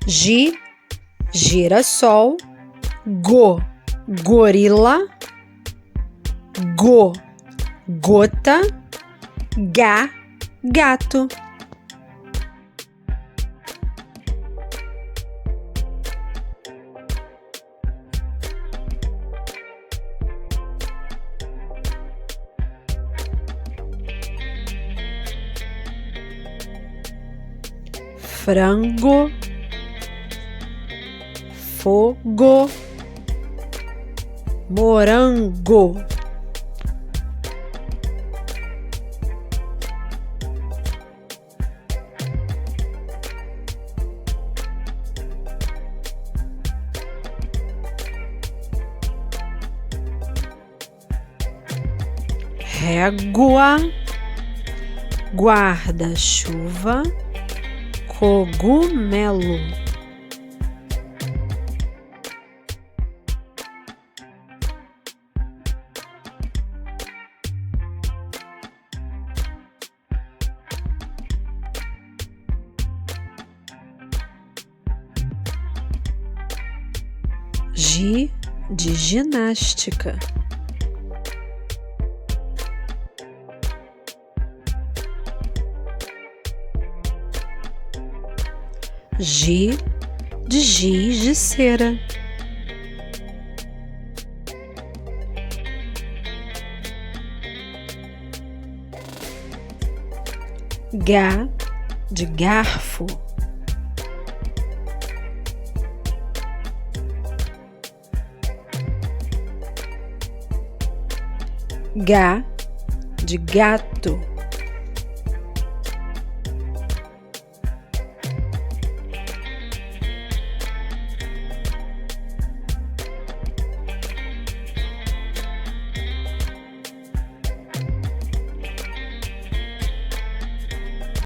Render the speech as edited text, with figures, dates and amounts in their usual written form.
Gi, girassol. Go, gorila. Go, gota. Ga, gato. Frango, fogo, morango. Régua, guarda-chuva, cogumelo. Gi, de ginástica. Gi, de giz de cera. Ga, de garfo. Ga, de gato.